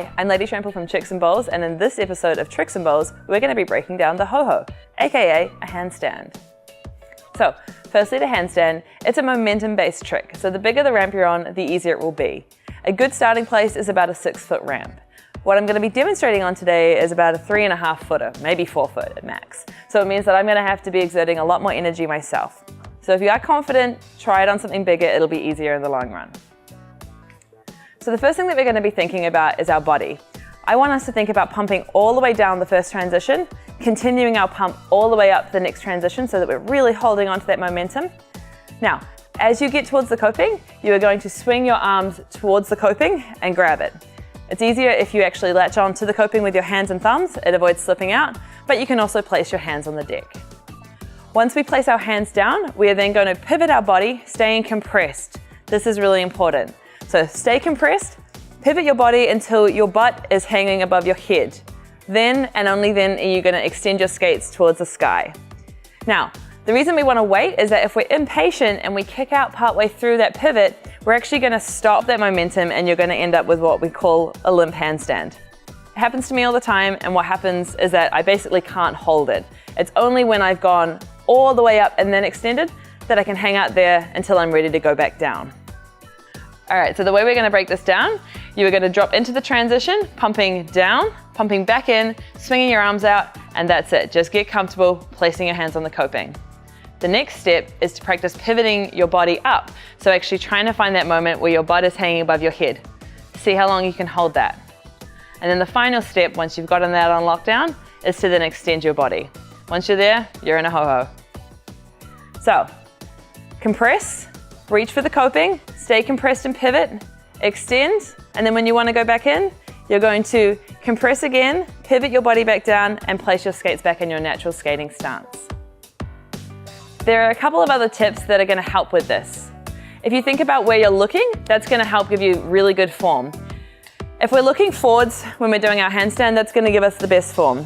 Hi, I'm Lady Trample from Chicks and Bowls, and in this episode of Tricks and Bowls, we're going to be breaking down the hoho, aka a handstand. So, firstly the handstand, it's a momentum-based trick, so the bigger the ramp you're on, the easier it will be. A good starting place is about a 6-foot ramp. What I'm going to be demonstrating on today is about a 3.5 footer, maybe 4 foot at max. So it means that I'm going to have to be exerting a lot more energy myself. So if you are confident, try it on something bigger, it'll be easier in the long run. So the first thing that we're going to be thinking about is our body. I want us to think about pumping all the way down the first transition, continuing our pump all the way up the next transition so that we're really holding on to that momentum. Now, as you get towards the coping, you are going to swing your arms towards the coping and grab it. It's easier if you actually latch on to the coping with your hands and thumbs, it avoids slipping out, but you can also place your hands on the deck. Once we place our hands down, we are then going to pivot our body, staying compressed. This is really important. So stay compressed, pivot your body until your butt is hanging above your head. Then and only then are you going to extend your skates towards the sky. Now, the reason we want to wait is that if we're impatient and we kick out partway through that pivot, we're actually going to stop that momentum and you're going to end up with what we call a limp handstand. It happens to me all the time, and what happens is that I basically can't hold it. It's only when I've gone all the way up and then extended that I can hang out there until I'm ready to go back down. All right, so the way we're going to break this down, you are going to drop into the transition, pumping down, pumping back in, swinging your arms out, and that's it. Just get comfortable placing your hands on the coping. The next step is to practice pivoting your body up. So actually trying to find that moment where your butt is hanging above your head. See how long you can hold that. And then the final step, once you've gotten that on lockdown, is to then extend your body. Once you're there, you're in a ho-ho. So, compress, reach for the coping, stay compressed and pivot, extend, and then when you want to go back in, you're going to compress again, pivot your body back down, and place your skates back in your natural skating stance. There are a couple of other tips that are going to help with this. If you think about where you're looking, that's going to help give you really good form. If we're looking forwards when we're doing our handstand, that's going to give us the best form.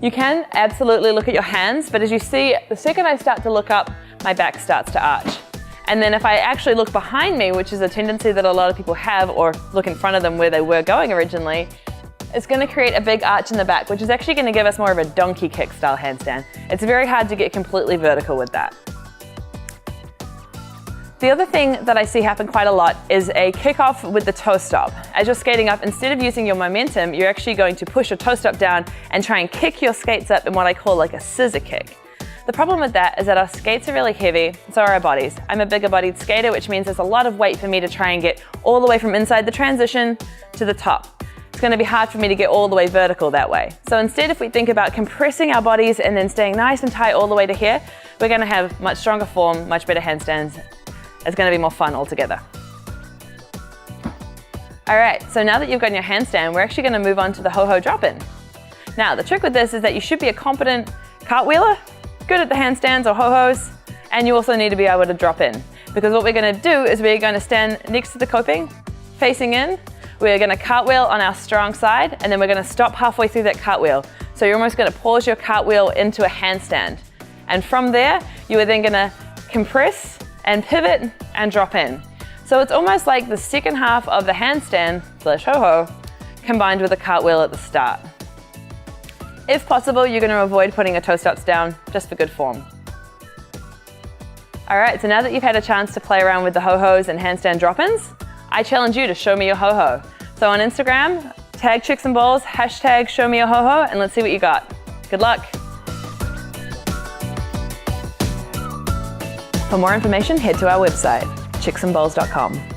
You can absolutely look at your hands, but as you see, the second I start to look up, my back starts to arch. And then if I actually look behind me, which is a tendency that a lot of people have, or look in front of them where they were going originally, it's going to create a big arch in the back, which is actually going to give us more of a donkey kick style handstand. It's very hard to get completely vertical with that. The other thing that I see happen quite a lot is a kick-off with the toe stop. As you're skating up, instead of using your momentum, you're actually going to push your toe stop down and try and kick your skates up in what I call like a scissor kick. The problem with that is that our skates are really heavy, so are our bodies. I'm a bigger bodied skater, which means there's a lot of weight for me to try and get all the way from inside the transition to the top. It's going to be hard for me to get all the way vertical that way. So instead, if we think about compressing our bodies and then staying nice and tight all the way to here, we're going to have much stronger form, much better handstands. It's going to be more fun altogether. All right, so now that you've got your handstand, we're actually going to move on to the ho-ho drop-in. Now, the trick with this is that you should be a competent cartwheeler, good at the handstands or ho-hos, and you also need to be able to drop in. Because what we're going to do is we're going to stand next to the coping, facing in. We're going to cartwheel on our strong side, and then we're going to stop halfway through that cartwheel. So you're almost going to pause your cartwheel into a handstand. And from there, you are then going to compress and pivot and drop in. So it's almost like the second half of the handstand / ho-ho combined with a cartwheel at the start. If possible, you're going to avoid putting your toe stops down just for good form. All right, so now that you've had a chance to play around with the ho-hos and handstand drop-ins, I challenge you to show me your ho-ho. So on Instagram, tag Chicks and Bowls, hashtag show me your ho-ho, and let's see what you got. Good luck. For more information, head to our website, chicksandbowls.com.